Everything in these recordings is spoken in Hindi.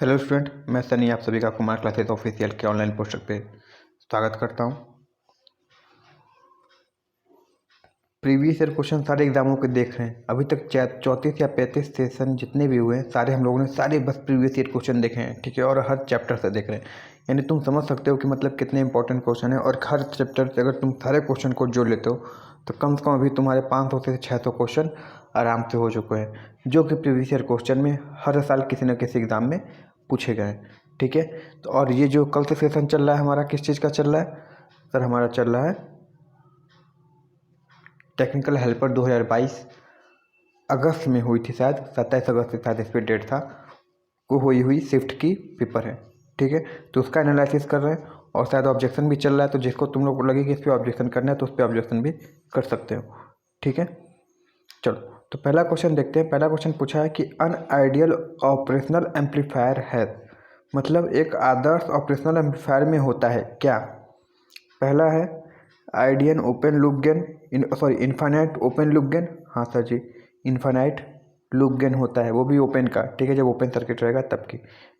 हेलो स्टूडेंट, मैं सनी आप सभी का कुमार क्लासेस ऑफिशियल के ऑनलाइन पोस्टर पे स्वागत करता हूँ। प्रीवियस ईयर क्वेश्चन सारे एग्जामों के देख रहे हैं। अभी तक 34 या 35 सेशन जितने भी हुए हैं सारे हम लोगों ने सारे बस प्रीवियस ईयर क्वेश्चन देखे हैं, ठीक है। और हर चैप्टर से देख रहे हैं, यानी तुम समझ सकते हो कि मतलब कितने इंपॉर्टेंट क्वेश्चन है। और हर चैप्टर से अगर तुम सारे क्वेश्चन को जोड़ लेते हो तो कम से कम अभी तुम्हारे 500 से 600 क्वेश्चन आराम से हो चुके हैं, जो कि प्रीवियस ईयर क्वेश्चन में हर साल किसी न किसी एग्ज़ाम में पूछे गए हैं, ठीक है। तो और ये जो कल से सेशन चल रहा है हमारा किस चीज़ का चल रहा है सर? हमारा चल रहा है टेक्निकल हेल्पर 2022 अगस्त में हुई थी, शायद 27 अगस्त से शायद इस पर डेट था, को हुई शिफ्ट की पेपर है, ठीक है। तो उसका एनालिसिस कर रहे हैं और शायद ऑब्जेक्शन भी चल रहा है। तो जिसको तुम लोग को लगे कि इस पर ऑब्जेक्शन करना है तो उस पर ऑब्जेक्शन भी कर सकते हो, ठीक है। चलो, तो पहला क्वेश्चन देखते हैं। पहला क्वेश्चन पूछा है कि अन आइडियल ऑपरेशनल एम्पलीफायर है, मतलब एक आदर्श ऑपरेशनल एम्पलीफायर में होता है क्या। पहला है ideal open loop gain, infinite open loop gain. हाँ sir ji, infinite loop gain होता है, वो भी ओपन का, ठीक है, जब ओपन सर्किट रहेगा तब की,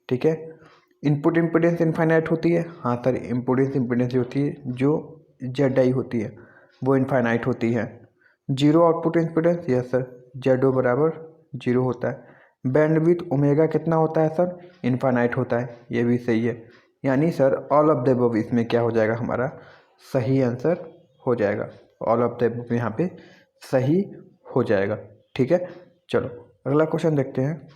ठीक है। इनपुट इम्पीडेंस इनफाइनाइट होती है। हाँ सर, इम्पीडेंस जो होती है, जो जेड होती है, वो इनफाइनाइट होती है। Zero output impedance, yes sir, Z बराबर जीरो होता है। बैंडविड्थ ओमेगा कितना होता है सर? इनफाइनाइट होता है, ये भी सही है। यानी sir all of the above इसमें क्या हो जाएगा, हमारा सही आंसर हो जाएगा। ऑल ऑफ द अबव यहाँ पे सही हो जाएगा, ठीक है। चलो अगला क्वेश्चन देखते हैं।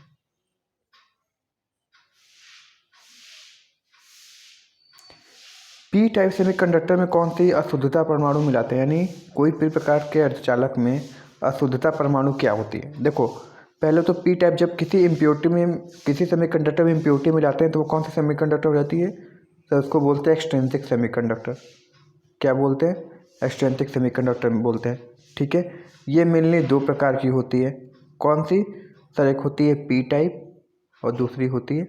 पी टाइप सेमीकंडक्टर में कौन सी अशुद्धता परमाणु मिलाते हैं, यानी कोई भी प्रकार के अर्धचालक में अशुद्धता परमाणु क्या होती है। देखो पहले तो पी टाइप जब किसी इम्प्योरिटी में, किसी सेमीकंडक्टर में इम्प्योरिटी मिलाते हैं तो वो कौन सी सेमीकंडक्टर हो जाती है, तो उसको बोलते हैं एक्सट्रिंसिक सेमीकंडक्टर। क्या बोलते हैं? एक्सट्रिंसिक सेमीकंडक्टर बोलते हैं, ठीक है। ये मेनली दो प्रकार की होती है। कौन सी सर? एक होती है पी टाइप और दूसरी होती है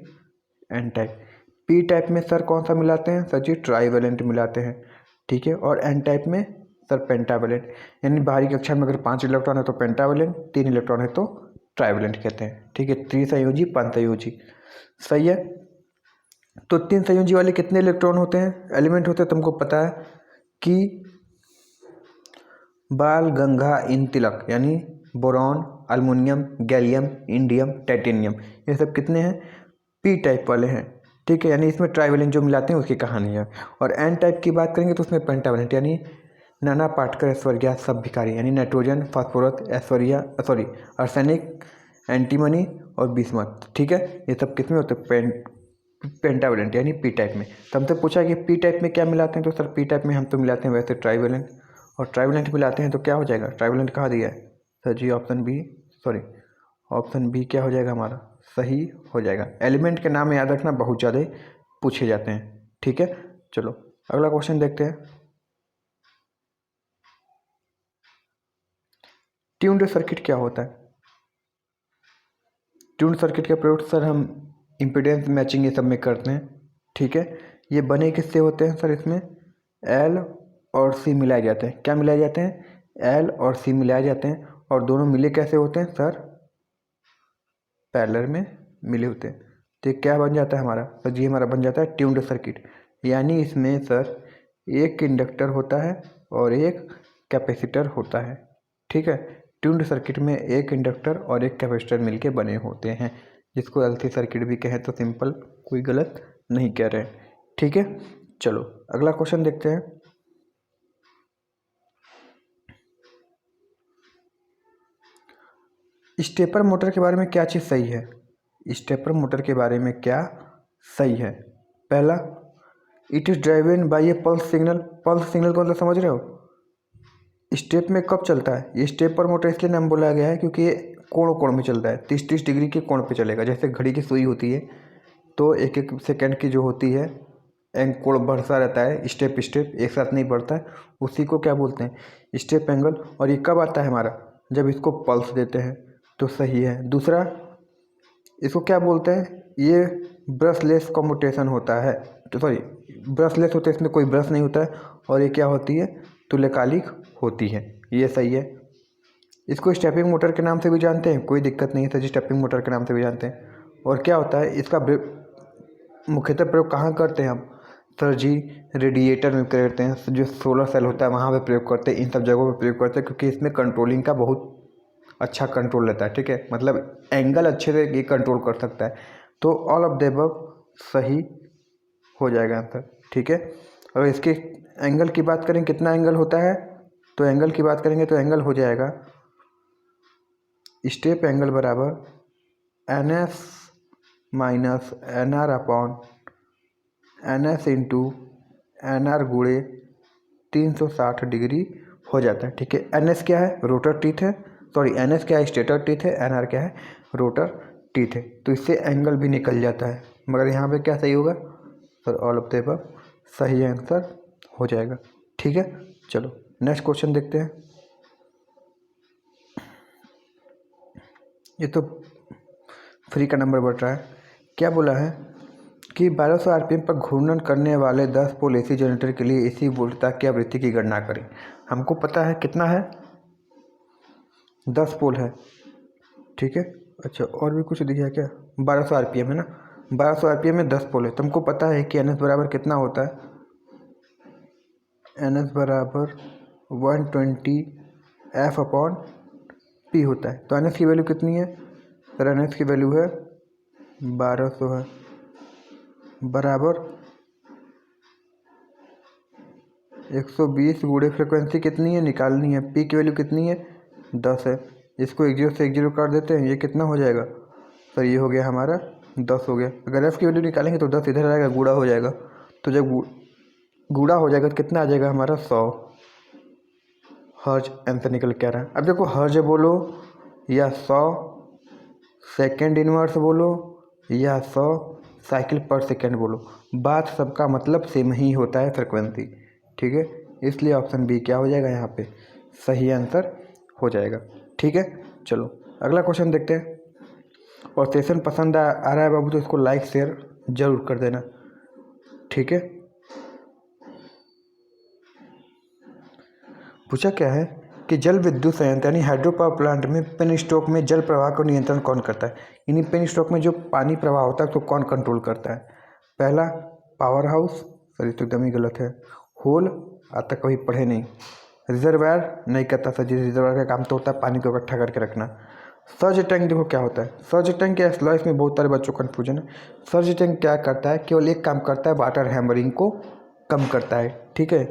एन टाइप। पी टाइप में सर कौन सा मिलाते हैं सर जी? ट्राईवेलेंट मिलाते हैं, ठीक है। और एन टाइप में सर पेंटावेलेंट, यानी बाहरी कक्षा में अगर 5 इलेक्ट्रॉन है तो पेंटावेलेंट, 3 इलेक्ट्रॉन है तो ट्राईवेलेंट कहते हैं, ठीक है। त्रिसंयोजी पंचसंयोजी, सही है। तो 3 संयोजी वाले कितने इलेक्ट्रॉन होते हैं, एलिमेंट होते हैं? तुमको पता है कि बाल गंगा इन तिलक, यानी boron, aluminium, gallium, indium, titanium, ये सब कितने हैं? पी टाइप वाले हैं, ठीक है। यानी इसमें ट्राईवेलेंट जो मिलाते हैं उसकी कहानी है। और एन टाइप की बात करेंगे तो उसमें पेंटावेलेंट, यानी नाना पार्टिकल ऐश्वर्या सब भिखारी, यानी nitrogen, phosphorus, Aishwarya arsenic, antimony और बिस्मथ, ठीक है। ये सब किसमें होते हैं? पेंटावेलेंट यानी पी टाइप में। तो हमसे पूछा कि पी टाइप में क्या मिलाते हैं, तो सर पी टाइप में हम तो मिलाते हैं वैसे ट्राईवेलेंट, और ट्राईवेलेंट मिलाते हैं तो क्या हो जाएगा? ट्राईवेलेंट कहाँ दिया है sir ji? Option B, sorry option B क्या हो जाएगा हमारा? सही हो जाएगा। एलिमेंट के नाम याद रखना, बहुत ज़्यादा पूछे जाते हैं, ठीक है। चलो अगला क्वेश्चन देखते हैं। ट्यून्ड सर्किट क्या होता है? ट्यून्ड सर्किट का प्रयोग सर हम इम्पीडेंस मैचिंग ये सब में करते हैं, ठीक है। ये बने किससे होते हैं सर? इसमें एल और सी मिलाए जाते हैं। क्या मिलाए जाते हैं? एल और सी मिलाए जाते हैं। और दोनों मिले कैसे होते हैं सर? पैरेलल में मिले होते हैं। तो ये क्या बन जाता है हमारा सर जी? हमारा बन जाता है ट्यून्ड सर्किट। यानी इसमें सर एक इंडक्टर होता है और एक कैपेसिटर होता है, ठीक है। ट्यून्ड सर्किट में एक इंडक्टर और एक कैपेसिटर मिलके बने होते हैं, जिसको एलसी सर्किट भी कहें तो सिंपल, कोई गलत नहीं कह रहे हैं, ठीक है। चलो अगला क्वेश्चन देखते हैं। स्टेपर मोटर के बारे में क्या चीज़ सही है? स्टेपर मोटर के बारे में क्या सही है? पहला, it is driven by A pulse signal. Pulse signal को मतलब समझ रहे हो? स्टेप में कब चलता है? ये स्टेपर मोटर इसलिए नाम बोला गया है क्योंकि ये कोण कोण में चलता है, 30-30 डिग्री के कोण पे चलेगा। जैसे घड़ी की सुई होती है तो एक एक सेकंड की जो होती है कोण बढ़ता रहता है, स्टेप स्टेप एक साथ नहीं बढ़ता है, उसी को क्या बोलते हैं? Step angle. और ये कब आता है हमारा? जब इसको पल्स देते हैं, तो सही है। दूसरा, इसको क्या बोलते हैं? ये ब्रशलेस कम्यूटेशन होता है, तो सॉरी ब्रशलेस होता है, इसमें कोई ब्रश नहीं होता है। और ये क्या होती है? तुल्यकालिक होती है, ये सही है। इसको स्टेपिंग मोटर के नाम से भी जानते हैं, कोई दिक्कत नहीं है सर जी, स्टेपिंग मोटर के नाम से भी जानते हैं। और क्या होता है इसका मुख्यतः प्रयोग कहाँ करते हैं हम? सर जी, रेडिएटर में करते हैं, जो सोलर सेल होता है वहाँ पे प्रयोग करते हैं, इन सब जगहों पे प्रयोग करते हैं, क्योंकि इसमें कंट्रोलिंग का बहुत अच्छा कंट्रोल रहता है। ठीक है, मतलब एंगल अच्छे से ये कंट्रोल कर सकता है। तो ऑल ऑफ द अबव सही हो जाएगा आंसर। ठीक है, और इसके एंगल की बात करें, कितना एंगल होता है, तो एंगल की बात करेंगे तो एंगल हो जाएगा स्टेप एंगल बराबर N S minus N R upon N S into N R गुणे 360 डिग्री हो जाता है। ठीक है, एन एस क्या है? रोटर टीथ है, सॉरी एन एस क्या है? स्टेटर टीथ है, एन आर क्या है? रोटर टीथ है। तो इससे एंगल भी निकल जाता है, मगर यहाँ पे क्या सही होगा? Sir all of the above सही आंसर हो जाएगा। ठीक है, चलो नेक्स्ट क्वेश्चन देखते हैं। ये तो फ्री का नंबर बढ़ रहा है। क्या बोला है कि 1200 आरपीएम पर घूर्णन करने वाले 10 पोल एसी जनरेटर के लिए एसी वोल्टता की आवृत्ति की गणना करें। हमको पता है कितना है, 10 पोल है। ठीक है, अच्छा और भी कुछ दिया क्या? 1200 आरपीएम है ना, 1200 आरपीएम में 10 पोल है। तुमको पता है कि एन एस बराबर कितना होता है? एन एस बराबर 120 एफ अपॉन पी होता है। तो एन एस की वैल्यू कितनी है? सर एन एस की वैल्यू है 1200 है, बराबर 120 गुणे फ्रिक्वेंसी कितनी है निकालनी है, पी की वैल्यू कितनी है? 10 है। इसको एक जीरो से एक जीरो काट देते हैं, ये कितना हो जाएगा? सर ये हो गया हमारा 10 हो गया। अगर एफ की वैल्यू निकालेंगे तो 10 इधर आएगा, गुणा हो जाएगा। तो जब गुणा हो जाएगा तो कितना आ जाएगा हमारा? 100 हर्ज आंसर निकल के आ रहा है। अब देखो हर्ज बोलो या 100 सेकेंड इनवर्स बोलो या 100 साइकिल पर सेकेंड बोलो, बात सबका मतलब सेम ही होता है, फ्रिक्वेंसी। ठीक है, इसलिए ऑप्शन बी क्या हो जाएगा यहाँ पे? सही आंसर हो जाएगा। ठीक है, चलो अगला क्वेश्चन देखते हैं। और सेशन पसंद आ रहा है बाबू तो इसको लाइक शेयर जरूर कर देना। ठीक है, पूछा क्या है कि जल विद्युत संयंत्र यानी हाइड्रो पावर प्लांट में पेन स्ट्रोक में जल प्रवाह को नियंत्रण कौन करता है? यानी पेन स्ट्रोक में जो पानी प्रवाह होता है तो कौन कंट्रोल करता है? पहला पावर हाउस, सर ये तो एकदम ही गलत है। होल आज तक कभी पढ़े नहीं। रिजर्वायर नहीं करता सर जी, रिजर्वायर का काम तो होता है पानी को इकट्ठा करके रखना। सर्ज टैंक देखो क्या होता है, सर्ज टैंक या स्लॉइस में बहुत सारे बच्चों को कन्फ्यूजन है। सर्ज टैंक क्या करता है? केवल एक काम करता है, वाटर हैमरिंग को कम करता है। ठीक है,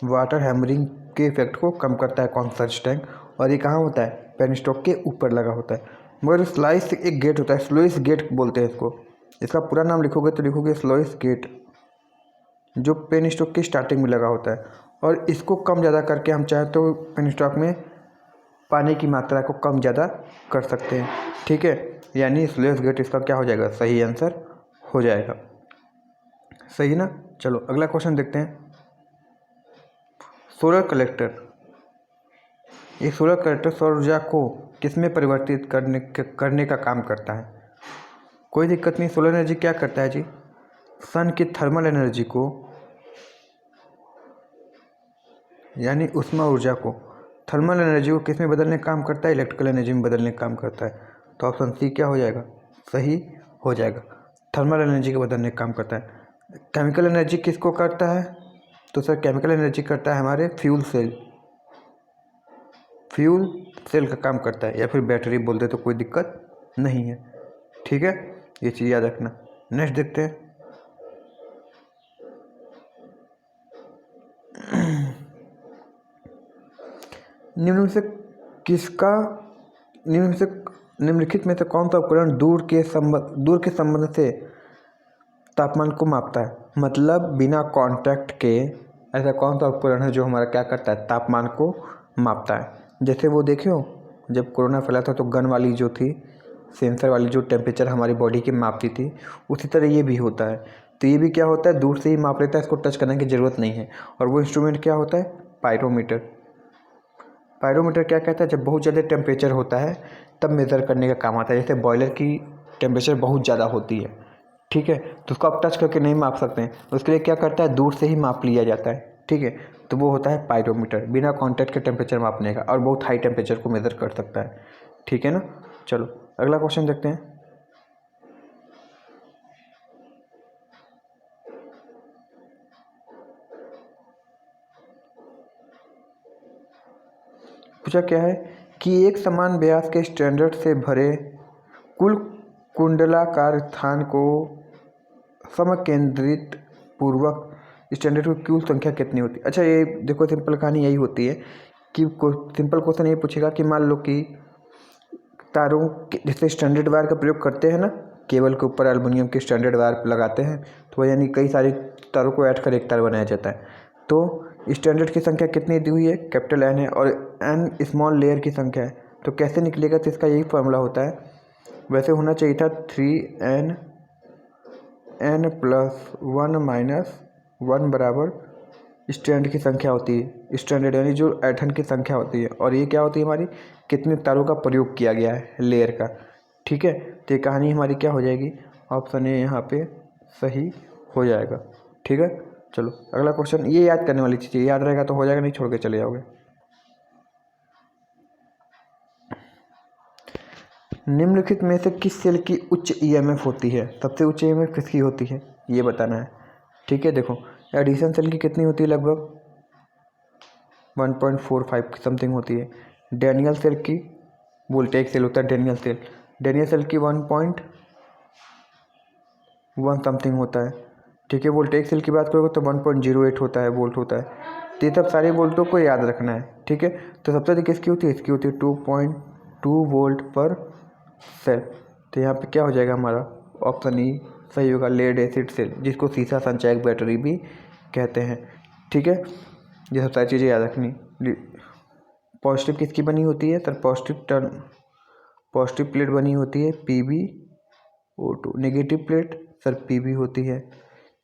वाटर हैमरिंग के इफेक्ट को कम करता है कौन? Surge tank. और ये कहाँ होता है? पेन स्टॉक के ऊपर लगा होता है। मगर स्लाइस एक गेट होता है, स्लोइस गेट बोलते हैं इसको। इसका पूरा नाम लिखोगे तो लिखोगे स्लोइस गेट, जो पेन स्टॉक की स्टार्टिंग में लगा होता है। और इसको कम ज़्यादा करके हम चाहे तो पेन स्टॉक में पानी की मात्रा को कम ज़्यादा कर सकते हैं। ठीक है, यानी स्लोइस गेट इसका क्या हो जाएगा? सही आंसर हो जाएगा। सही ना, चलो अगला क्वेश्चन देखते हैं। सोलर कलेक्टर, ये सोलर कलेक्टर सौर ऊर्जा को किसमें परिवर्तित करने का काम करता है? कोई दिक्कत नहीं। सोलर एनर्जी क्या करता है जी? सन की थर्मल एनर्जी को यानी ऊष्मा ऊर्जा को, थर्मल एनर्जी को किस में बदलने का काम करता है? इलेक्ट्रिकल एनर्जी में बदलने का काम करता है। तो ऑप्शन सी क्या हो जाएगा? सही हो जाएगा, थर्मल एनर्जी को बदलने का काम करता है। केमिकल एनर्जी किसको करता है? तो सर केमिकल एनर्जी करता है हमारे फ्यूल सेल, फ्यूल सेल का काम करता है, या फिर बैटरी बोल दे तो कोई दिक्कत नहीं है। ठीक है, ये चीज़ याद रखना। नेक्स्ट देखते हैं। निम्नलिखित में से कौन सा उपकरण दूर के संबंध से तापमान को मापता है? मतलब बिना कांटेक्ट के ऐसा कौन सा उपकरण है जो हमारा क्या करता है? तापमान को मापता है। जैसे वो देखे हो जब कोरोना फैला था तो गन वाली जो थी, सेंसर वाली जो टेम्परेचर हमारी बॉडी की मापती थी, उसी तरह ये भी होता है। तो ये भी क्या होता है? दूर से ही माप लेता है, इसको टच करने की ज़रूरत नहीं है। और वो इंस्ट्रूमेंट क्या होता है? पायरोमीटर। पायरोमीटर क्या कहता है? जब बहुत ज़्यादा टेम्परेचर होता है तब मेज़र करने का काम आता है। जैसे बॉयलर की टेम्परेचर बहुत ज़्यादा होती है, ठीक है, तो उसको आप टच करके नहीं माप सकते हैं, उसके लिए क्या करता है? दूर से ही माप लिया जाता है। ठीक है, तो वो होता है पायरोमीटर, बिना कांटेक्ट के टेम्परेचर मापने का, और बहुत हाई टेम्परेचर को मेज़र कर सकता है। ठीक है ना, चलो अगला क्वेश्चन देखते हैं। पूछा क्या है कि एक समान व्यास के स्टैंडर्ड से भरे कुल कुंडलाकार स्थान को समकेंद्रित पूर्वक स्टैंडर्ड की कुल संख्या कितनी होती है। अच्छा, ये देखो सिंपल कहानी यही होती है कि सिंपल क्वेश्चन ये पूछेगा कि मान लो कि तारों के जैसे स्टैंडर्ड वायर का प्रयोग करते हैं ना, केबल के ऊपर एल्युमिनियम के स्टैंडर्ड वायर लगाते हैं, तो यानी कई सारी तारों को ऐड कर एक तार बनाया जाता है। तो स्टैंडर्ड की संख्या कितनी दी हुई है, कैपिटल एन है, और एन स्मॉल लेयर की संख्या है। तो कैसे निकलेगा, तो इसका यही फॉर्मूला होता है। वैसे होना चाहिए था 3n n+1 - 1 बराबर स्टैंड की संख्या होती है, स्टैंडर्ड यानी जो ऐंठन की संख्या होती है, और ये क्या होती है हमारी, कितने तारों का प्रयोग किया गया है लेयर का। ठीक है, तो ये कहानी हमारी क्या हो जाएगी, ऑप्शन ए यहाँ पे सही हो जाएगा। ठीक है, चलो अगला क्वेश्चन। ये याद करने वाली चीज़ है, याद रहेगा तो हो जाएगा, नहीं छोड़ के चले जाओगे। निम्नलिखित में से किस सेल की उच्च ईएमएफ होती है, सबसे उच्च ईएमएफ किसकी होती है ये बताना है। ठीक है, देखो एडिशन सेल की कितनी होती है, लगभग 1.45 की समथिंग होती है। डैनियल सेल की, वोल्टेज सेल होता है डैनियल सेल, डैनियल सेल की 1.1 समथिंग होता है। ठीक है, वोल्टेज सेल की बात करोगे तो 1.08 होता है, वोल्ट होता है। तो ये सब सारे वोल्टों को याद रखना है। ठीक है, तो सबसे अधिक किसकी होती है, इसकी होती है 2.2 वोल्ट पर सेल। तो यहाँ पे क्या हो जाएगा हमारा, ऑप्शन ई सही होगा, लेड एसिड सेल, जिसको सीसा संचायक बैटरी भी कहते हैं। ठीक है, ये सब सारी चीज़ें याद रखनी। पॉजिटिव किसकी बनी होती है सर, पॉजिटिव प्लेट बनी होती है PbO2, negative plate sir Pb होती है।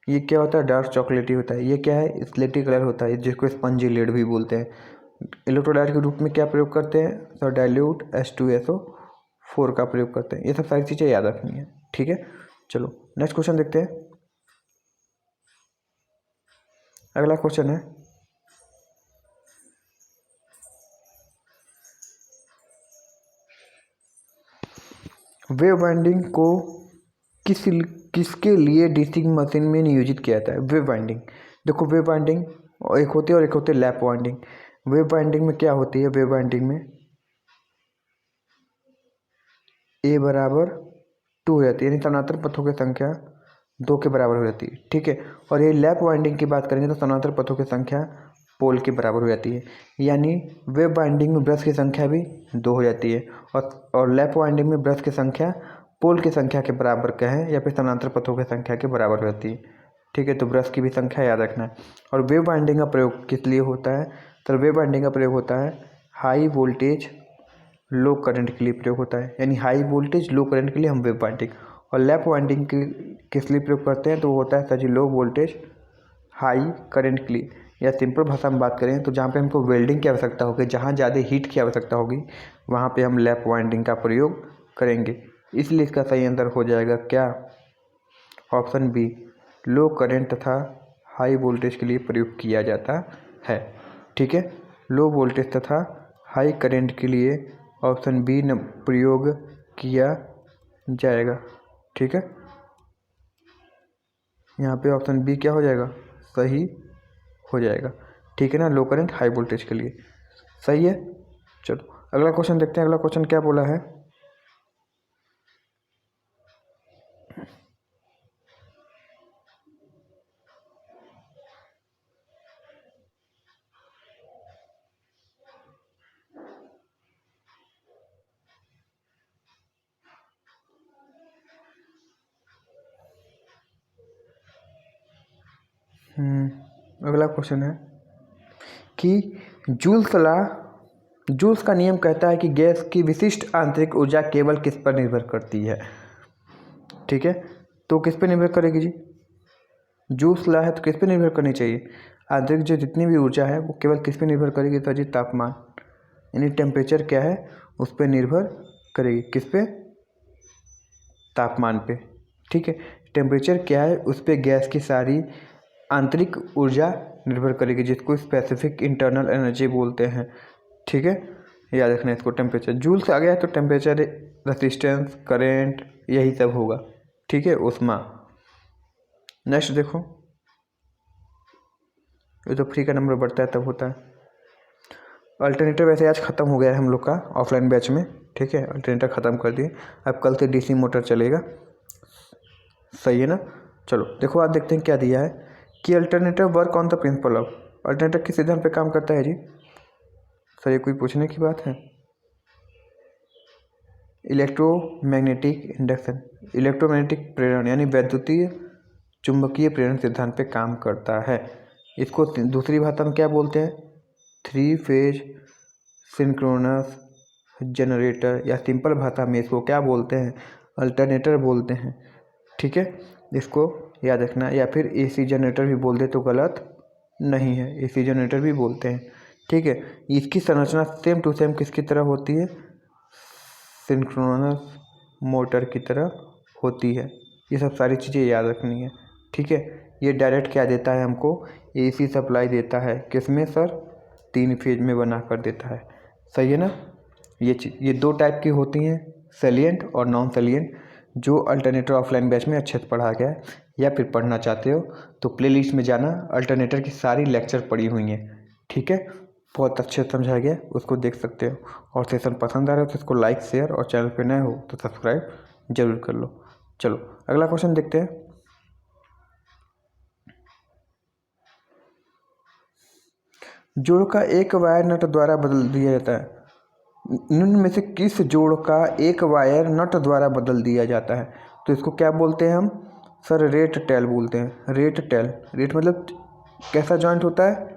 ये क्या होता है, डार्क चॉकलेटी होता है। ये क्या है, स्लेटी कलर होता है, जिसको स्पंजी लेड भी बोलते हैं। इलेक्ट्रोलाइट के रूप में क्या प्रयोग करते हैं सर, डाइल्यूट H2SO4 का प्रयोग करते हैं। ये सब सारी चीज़ें याद रखनी है। ठीक है, चलो नेक्स्ट क्वेश्चन देखते हैं। अगला क्वेश्चन है, वेव बाइंडिंग को किसके लिए डीसी मशीन में नियोजित किया जाता है। वेव बाइंडिंग, देखो वेव बाइंडिंग एक होती है और एक होती है लैप बाइंडिंग। वेव बाइंडिंग में क्या होती है, वेव बाइंडिंग में A बराबर 2 हो जाती है, यानी समानांतर पथों की संख्या 2 के बराबर हो जाती है। ठीक है, और ये लैप बाइंडिंग की बात करेंगे तो समानांतर पथों की संख्या पोल के बराबर हो जाती है। यानी वेव बाइंडिंग में ब्रश की संख्या भी 2 हो जाती है, और लैप बाइंडिंग में ब्रश की संख्या पोल की संख्या के बराबर कहें या फिर समानांतर पथों की संख्या के बराबर हो जाती है। ठीक है, तो ब्रश की भी संख्या याद रखना है। और वेव बाइंडिंग का प्रयोग किस लिए होता है, तो वेव बाइंडिंग का प्रयोग होता है हाई वोल्टेज लो करंट के लिए प्रयोग होता है, यानी हाई वोल्टेज लो करंट के लिए हम वेव बाइंडिंग। और लैप बाइंडिंग की किस लिए प्रयोग करते हैं, तो वो होता है सर जी लो वोल्टेज हाई करंट के लिए। या सिंपल भाषा में बात करें तो जहाँ पे हमको वेल्डिंग की आवश्यकता होगी, जहाँ ज़्यादा हीट की आवश्यकता होगी, वहाँ पे हम लैप बाइंडिंग का प्रयोग करेंगे। इसलिए इसका सही आंसर हो जाएगा क्या, ऑप्शन बी, लो करंट तथा हाई वोल्टेज के लिए प्रयोग किया जाता है। ठीक है, लो वोल्टेज तथा हाई करंट के लिए ऑप्शन बी न प्रयोग किया जाएगा। ठीक है, यहाँ पे ऑप्शन बी क्या हो जाएगा, सही हो जाएगा। ठीक है ना, लो करंट हाई वोल्टेज के लिए सही है। चलो अगला क्वेश्चन देखते हैं। अगला क्वेश्चन क्या बोला है, अगला क्वेश्चन है कि जूल्स का नियम कहता है कि गैस की विशिष्ट आंतरिक ऊर्जा केवल किस पर निर्भर करती है। ठीक है, तो किस पर निर्भर करेगी जी, जूल्स लॉ है तो किस पर निर्भर करनी चाहिए, आंतरिक जो जितनी भी ऊर्जा है वो केवल किस पर निर्भर करेगी, तो जी तापमान, यानी टेम्परेचर क्या है उस पर निर्भर करेगी, किस पे, तापमान पे। ठीक है, टेम्परेचर क्या है उस पर गैस की सारी आंतरिक ऊर्जा निर्भर करेगी, जिसको स्पेसिफिक इंटरनल एनर्जी बोलते हैं। ठीक है, याद रखना इसको। टेम्परेचर जूल्स आ गया तो टेम्परेचर, रेसिस्टेंस, करेंट, यही सब होगा। ठीक है, उष्मा। नेक्स्ट देखो, ये तो फ्री का नंबर बढ़ता है तब होता है। अल्टरनेटर वैसे आज ख़त्म हो गया है हम लोग का ऑफलाइन बैच में, ठीक है, अल्टरनेटर ख़त्म कर दिए। अब कल से डीसी मोटर चलेगा, सही है ना। चलो देखो आज देखते हैं क्या दिया है कि alternator work on the principle of, alternator किस सिद्धांत पे काम करता है जी। सर ये कोई पूछने की बात है। इलेक्ट्रोमैग्नेटिक इंडक्शन, इलेक्ट्रोमैग्नेटिक प्रेरण यानी वैद्युतीय चुंबकीय प्रेरण सिद्धांत पे काम करता है। इसको दूसरी भाषा में क्या बोलते हैं, 3 फेज सिंक्रोनस जनरेटर, या सिंपल भाषा में इसको क्या बोलते हैं, अल्टरनेटर बोलते हैं, ठीक है, इसको याद रखना। या फिर एसी जनरेटर भी बोल दे तो गलत नहीं है, एसी जनरेटर भी बोलते हैं, ठीक है। इसकी संरचना सेम टू सेम किसकी तरह होती है, सिंक्रोनस मोटर की तरह होती है। ये सब सारी चीज़ें याद रखनी है, ठीक है। ये डायरेक्ट क्या देता है हमको, एसी सप्लाई देता है, किसमें सर, 3 फेज में बना कर देता है, सही है ना। ये 2 टाइप की होती हैं, सेलिएंट और नॉन सेलिएंट, जो अल्टरनेटर ऑफलाइन बैच में अच्छे से पढ़ा गया है। या फिर पढ़ना चाहते हो तो प्लेलिस्ट में जाना, अल्टरनेटर की सारी लेक्चर पड़ी हुई हैं, ठीक है, बहुत अच्छे से समझाया गया, उसको देख सकते हो। और सेशन पसंद आ रहा है तो इसको लाइक शेयर, और चैनल पे नए हो तो सब्सक्राइब जरूर कर लो। चलो अगला क्वेश्चन देखते हैं। जोड़ का एक वायर नट द्वारा बदल दिया जाता है, निम्न में से किस जोड़ का एक वायर नट द्वारा बदल दिया जाता है। तो इसको क्या बोलते हैं हम, सर रेट टेल बोलते हैं, रेट टेल। रेट मतलब कैसा जॉइंट होता है,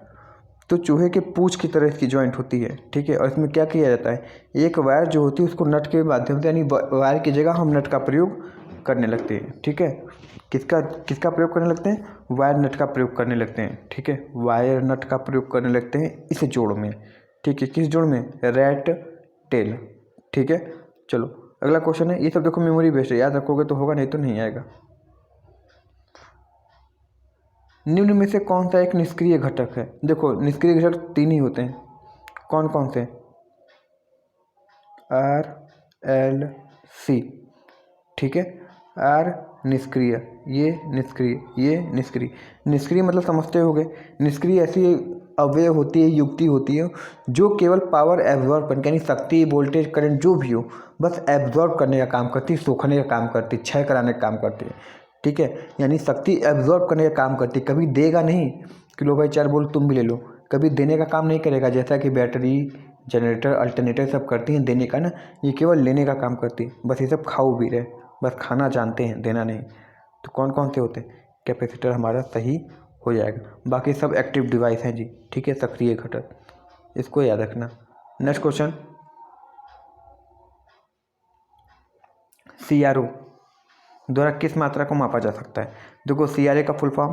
तो चूहे के पूंछ की तरह इसकी जॉइंट होती है, ठीक है। और इसमें क्या किया जाता है, एक वायर जो होती है उसको नट के माध्यम से, यानी वायर की जगह हम नट का प्रयोग करने लगते हैं, ठीक है। किसका प्रयोग करने लगते हैं, वायर नट का प्रयोग करने लगते हैं, ठीक है, वायर नट का प्रयोग करने लगते हैं इस जोड़ में, ठीक है। किस जोड़ में, रेट टेल, ठीक है। चलो अगला क्वेश्चन है, ये सब देखो मेमोरी बेस्ड है, याद रखोगे तो होगा, नहीं तो नहीं आएगा। निम्न में से कौन सा एक निष्क्रिय घटक है। देखो निष्क्रिय घटक 3 ही होते हैं, कौन कौन से, आर एल सी, ठीक है। आर निष्क्रिय, ये निष्क्रिय, ये निष्क्रिय। निष्क्रिय मतलब समझते होगे, निष्क्रिय ऐसी अवयव होती है, युक्ति होती है जो केवल पावर एब्जॉर्ब करने, यानी शक्ति वोल्टेज करंट जो भी हो बस एब्जॉर्ब करने का काम करती है, सोखने का काम करती है, क्षय कराने का काम करती है, ठीक है। यानी शक्ति एब्जॉर्ब करने का काम करती है, कभी देगा नहीं कि लो भाई 4 बोल तुम भी ले लो, कभी देने का काम नहीं करेगा, जैसा कि बैटरी जनरेटर अल्टरनेटर सब करती हैं देने का ना, ये केवल लेने का काम करती है, बस ये सब खाओ भी रहे, बस खाना जानते हैं, देना नहीं। तो कौन कौन से होते हैं, कैपेसिटर हमारा सही हो जाएगा, बाकी सब एक्टिव डिवाइस हैं जी, ठीक है, सक्रिय घटक, इसको याद रखना। नेक्स्ट क्वेश्चन, CRO द्वारा किस मात्रा को मापा जा सकता है। देखो CRA का full form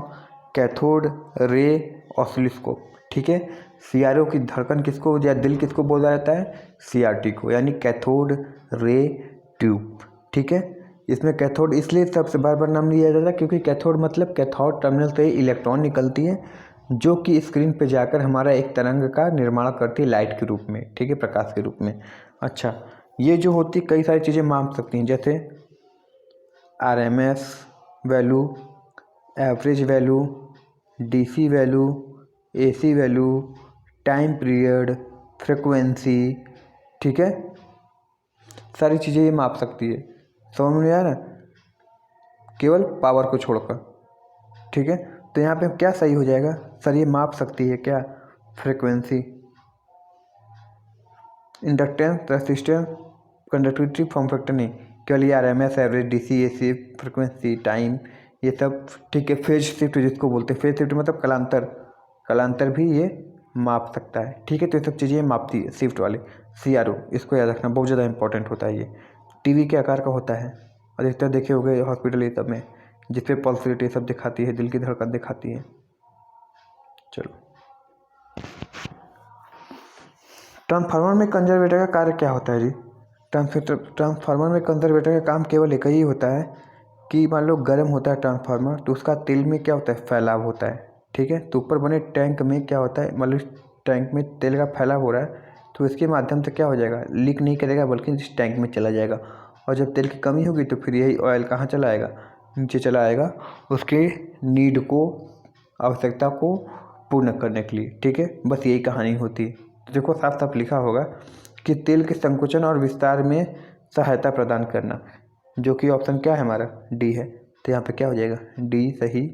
cathode ray oscilloscope, ठीक है। CRO की धड़कन किसको या दिल किसको बोला जाता है, CRT को, यानी कैथोड रे ट्यूब, ठीक है। इसमें कैथोड इसलिए सबसे बार बार नाम लिया जाता है क्योंकि कैथोड मतलब कैथोड टर्मिनल से इलेक्ट्रॉन निकलती है जो कि स्क्रीन पे जाकर हमारा एक तरंग का निर्माण करती है लाइट के रूप में, ठीक है, प्रकाश के रूप में। अच्छा, ये जो होती कई सारी चीज़ें माप सकती हैं, जैसे RMS value, average value, DC value, AC value, time period, frequency, ठीक है, सारी चीज़ें ये माप सकती है, समझ में आया ना, केवल पावर को छोड़कर, ठीक है। तो यहाँ पे क्या सही हो जाएगा, सर ये माप सकती है क्या, frequency, inductance, resistance, conductivity, form factor नहीं, केवल ये RMS, average, DC, AC, frequency, time, ये सब, ठीक है। फेज शिफ्ट जिसको बोलते हैं, फेज शिफ्ट मतलब कलांतर भी ये माप सकता है, ठीक है। तो ये सब चीज़ें मापती है शिफ्ट वाले, CRO, इसको याद रखना, बहुत ज़्यादा इंपॉर्टेंट होता है ये। टीवी के आकार का होता है, अधिकतर देखे होंगे हॉस्पिटल ये सब में, जिसपे पल्स रेट ये सब दिखाती है, दिल की धड़कन दिखाती है। चलो, ट्रांसफार्मर में कंजर्वेटर का कार्य क्या होता है जी। ट्रांसफार्मर में कंजर्वेटर का काम केवल एक ही होता है कि मान लो गर्म होता है ट्रांसफार्मर, तो उसका तेल में क्या होता है, फैलाव होता है, ठीक है। तो ऊपर बने टैंक में क्या होता है, मतलब टैंक में तेल का फैलाव हो रहा है, तो इसके माध्यम से क्या हो जाएगा, लीक नहीं करेगा बल्कि इस टैंक में चला जाएगा। और जब तेल की कमी होगी तो फिर यही ऑयल कहाँ चला आएगा, नीचे चला आएगा, उसके नीड को, आवश्यकता को पूर्ण करने के लिए, ठीक है। बस यही कहानी होती है, तो देखो साफ साफ लिखा होगा कि तेल के संकुचन और विस्तार में सहायता प्रदान करना, जो कि ऑप्शन क्या है हमारा, डी है। तो यहाँ पे क्या हो जाएगा, डी सही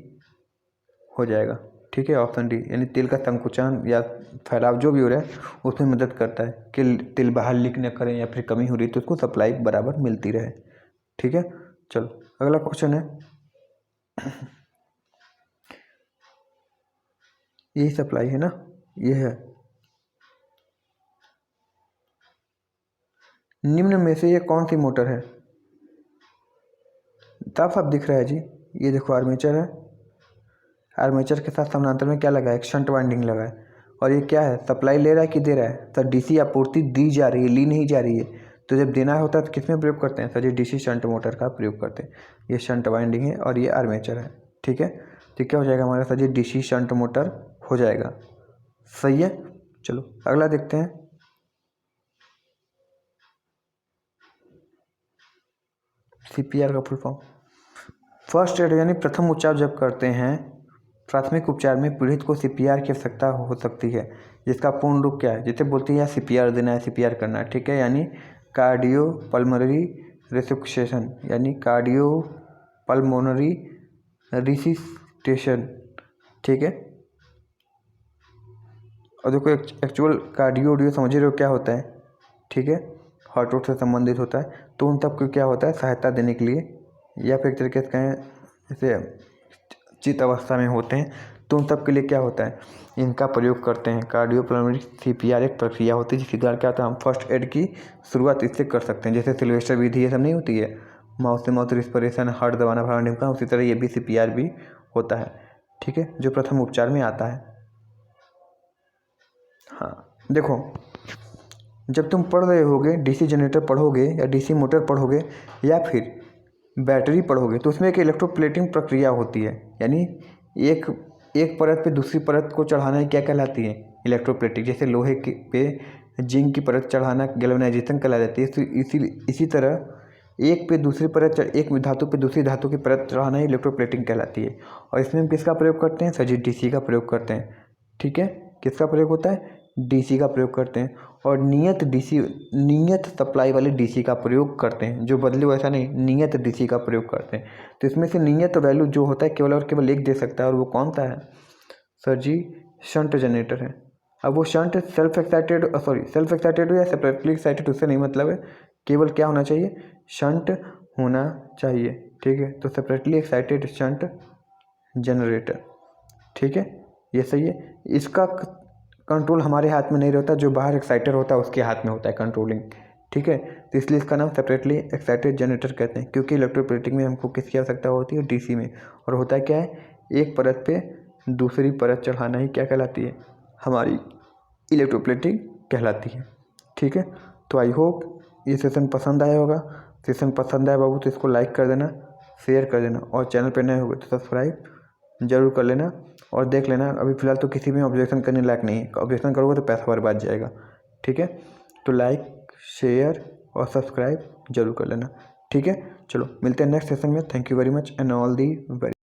हो जाएगा। ठीक है, ऑप्शन डी, यानी तेल का संकुचन या फैलाव जो भी हो रहा है उसमें मदद करता है कि तेल बाहर लीक न करें या फिर कमी हो रही है तो उसको सप्लाई बराबर मिलती रहे। ठीक है, चलो अगला क्वेश्चन है, यही सप्लाई है ना, ये है, निम्न में से ये कौन सी मोटर है। साफ साफ दिख रहा है जी, ये देखो आर्मेचर है, आर्मेचर के साथ समानांतर में क्या लगा है, एक शंट वाइंडिंग लगा है, और ये क्या है, सप्लाई ले रहा है कि दे रहा है, सर डीसी आपूर्ति दी जा रही है, ली नहीं जा रही है। तो जब देना होता है तो किस में प्रयोग करते हैं, सर ये डीसी शंट मोटर का प्रयोग करते हैं। ये शंट वाइंडिंग है और ये आर्मेचर है। ठीक है, तो क्या हो जाएगा हमारा, सर ये डीसी शंट मोटर हो जाएगा। सही है, चलो अगला देखते हैं। सीपीआर का फुल फॉर्म, फर्स्ट एड यानी प्रथम उपचार जब करते हैं, प्राथमिक उपचार में पीड़ित को सीपीआर की आवश्यकता हो सकती है, जिसका पूर्ण रूप क्या है, जिसे बोलते हैं या सीपीआर देना है, सीपीआर करना है। ठीक है, यानी कार्डियो पल्मोनरी रिसुक्सेशन, यानी कार्डियो पल्मोनरी रिसिस्टेशन। ठीक है, और देखो एक्चुअल कार्डियो समझ रहे हो क्या होता है। ठीक है, हार्ट रोड से संबंधित होता है, तो उन सबको क्या होता है, सहायता देने के लिए, या फिर एक तरीके से कहें जैसे चित अवस्था में होते हैं तो उन सब के लिए क्या होता है, इनका प्रयोग करते हैं। कार्डियोपल्मोनरी सीपीआर एक प्रक्रिया होती है जिसके द्वारा क्या होता है, हम फर्स्ट एड की शुरुआत इससे कर सकते हैं। जैसे सिल्वेस्टर विधि ये सब नहीं होती है, माउथ से माउथ रिस्पिरेशन, हार्ट दबाना फलाना ढिमका, उसी तरह ये भी सीपीआर भी होता है। ठीक है, जो प्रथम उपचार में आता है। हाँ देखो, जब तुम पढ़ रहे होगे डीसी जनरेटर पढ़ोगे या डीसी मोटर पढ़ोगे या फिर बैटरी पढ़ोगे तो उसमें एक इलेक्ट्रोप्लेटिंग प्रक्रिया होती है, यानी एक परत पे दूसरी परत को चढ़ाना क्या कहलाती है, इलेक्ट्रोप्लेटिंग। जैसे लोहे के पे जिंक की परत चढ़ाना गैल्वेनाइजेशन कहला जाती है, तो इसी तरह एक धातु पे दूसरी धातु की परत चढ़ाना इलेक्ट्रोप्लेटिंग कहलाती है। और इसमें हम किसका प्रयोग करते हैं, सर डीसी का प्रयोग करते हैं। ठीक है, किसका प्रयोग होता है, डीसी का प्रयोग करते हैं, और नियत सप्लाई वाले डीसी का प्रयोग करते हैं, जो बदले वैसा नहीं, नियत डीसी का प्रयोग करते हैं। तो इसमें से नियत वैल्यू जो होता है केवल और केवल एक दे सकता है, और वो कौन सा है, सर जी शंट जनरेटर है। अब वो शंट सेल्फ एक्साइटेड हो या सेपरेटली एक्साइटेड उससे नहीं मतलब है, केवल क्या होना चाहिए, शंट होना चाहिए। ठीक है, तो सेपरेटली एक्साइटेड शंट जनरेटर। ठीक है, ये सही है। इसका कंट्रोल हमारे हाथ में नहीं रहता, जो बाहर एक्साइटर होता है उसके हाथ में होता है कंट्रोलिंग। ठीक है, तो इसलिए इसका नाम सेपरेटली एक्साइटेड जनरेटर कहते हैं, क्योंकि इलेक्ट्रोप्लेटिंग में हमको किसकी आवश्यकता होती है, डीसी में। और होता है क्या है, एक परत पे दूसरी परत चढ़ाना ही क्या कहलाती है, हमारी इलेक्ट्रोप्लेटिंग कहलाती है। ठीक है, तो आई होप ये सेशन पसंद आया होगा। सेशन पसंद आया बाबू तो इसको लाइक कर देना, शेयर कर देना, और चैनल पर नए हो गए तो सब्सक्राइब जरूर कर लेना, और देख लेना। अभी फ़िलहाल तो किसी में ऑब्जेक्शन करने लायक नहीं है, ऑब्जेक्शन करोगे तो पैसा बर्बाद जाएगा। ठीक है, तो लाइक शेयर और सब्सक्राइब जरूर कर लेना। ठीक है, चलो मिलते हैं नेक्स्ट सेशन में। Thank you very much and all the very